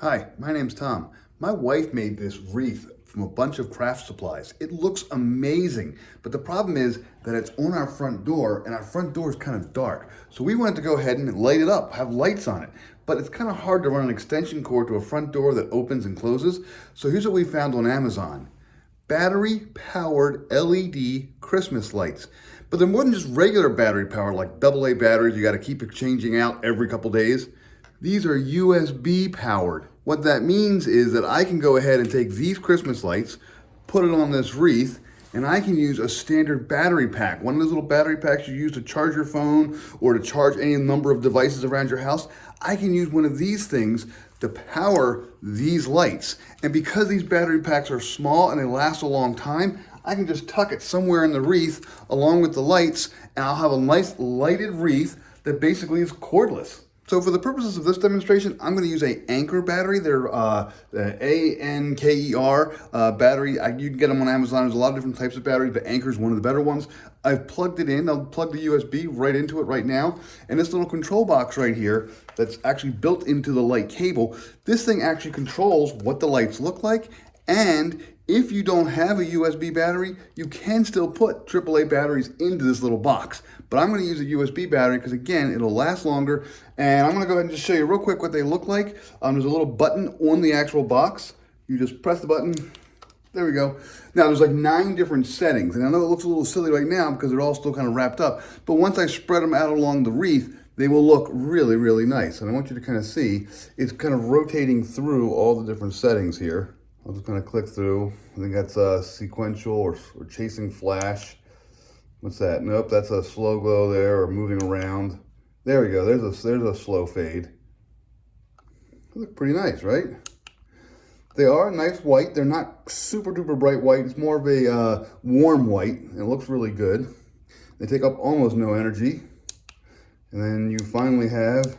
Hi, my name's Tom. My wife made this wreath from a bunch of craft supplies. It looks amazing, but the problem is that it's on our front door and our front door is kind of dark. So we wanted to go ahead and light it up, have lights on it. But it's kind of hard to run an extension cord to a front door that opens and closes. So here's what we found on Amazon. Battery-powered LED Christmas lights. But they're more than just regular battery power, like AA batteries you gotta keep changing out every couple days. These are USB powered. What that means is that I can go ahead and take these Christmas lights, put it on this wreath, and I can use a standard battery pack. One of those little battery packs you use to charge your phone or to charge any number of devices around your house. I can use one of these things to power these lights. And because these battery packs are small and they last a long time, I can just tuck it somewhere in the wreath along with the lights, and I'll have a nice lighted wreath that basically is cordless. So for the purposes of this demonstration, I'm going to use a Anker battery. They're ANKER battery. You can get them on Amazon. There's a lot of different types of batteries, but Anker is one of the better ones. I've plugged it in. I'll plug the USB right into it right now. And this little control box right here that's actually built into the light cable, this thing actually controls what the lights look like. And if you don't have a USB battery, you can still put AAA batteries into this little box. But I'm going to use a USB battery because, again, it'll last longer. And I'm going to go ahead and just show you real quick what they look like. There's a little button on the actual box. You just press the button. There we go. Now, there's like 9 different settings. And I know it looks a little silly right now because they're all still kind of wrapped up. But once I spread them out along the wreath, they will look really, really nice. And I want you to kind of see, it's kind of rotating through all the different settings here. I'll just kind of click through. I think that's sequential or chasing flash. What's that? Nope, that's a slow glow there, or moving around. There we go. There's a slow fade. They look pretty nice, right? They are nice white. They're not super duper bright white. It's more of a warm white. And it looks really good. They take up almost no energy. And then you finally have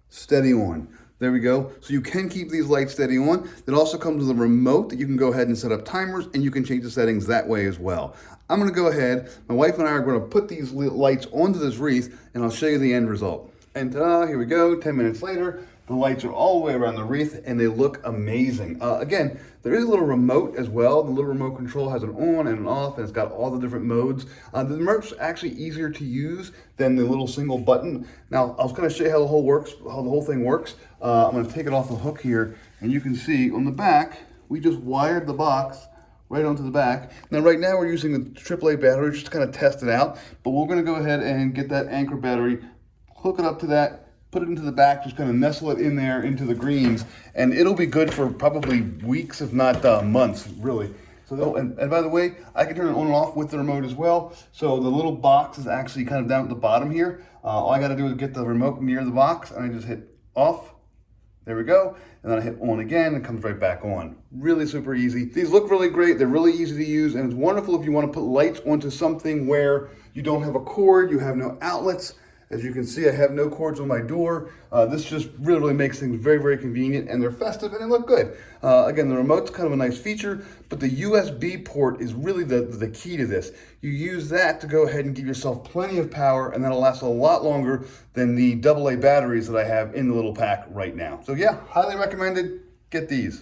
steady on. There we go. So you can keep these lights steady on. It also comes with a remote that you can go ahead and set up timers, and you can change the settings that way as well. I'm going to go ahead. My wife and I are going to put these lights onto this wreath, and I'll show you the end result. And ta-da, here we go. 10 minutes later, the lights are all the way around the wreath, and they look amazing. Again, there is a little remote as well. The little remote control has an on and an off, and it's got all the different modes. The remote's actually easier to use than the little single button. Now, I was going to show you how the whole thing works. I'm going to take it off the hook here, and you can see on the back, we just wired the box right onto the back. Now, right now, we're using the AAA battery just to kind of test it out, but we're going to go ahead and get that Anker battery, hook it up to that, put it into the back, just kind of nestle it in there into the greens, and it'll be good for probably weeks, if not months, really. So, and by the way, I can turn it on and off with the remote as well. So the little box is actually kind of down at the bottom here. All I got to do is get the remote near the box, and I just hit off. There we go. And then I hit on again, it comes right back on. Really super easy. These look really great. They're really easy to use, and it's wonderful if you want to put lights onto something where you don't have a cord, you have no outlets. As you can see, I have no cords on my door. This just really makes things very, very convenient, and they're festive and they look good. Again, the remote's kind of a nice feature, but the USB port is really the key to this. You use that to go ahead and give yourself plenty of power, and that'll last a lot longer than the AA batteries that I have in the little pack right now. So yeah, highly recommended. Get these.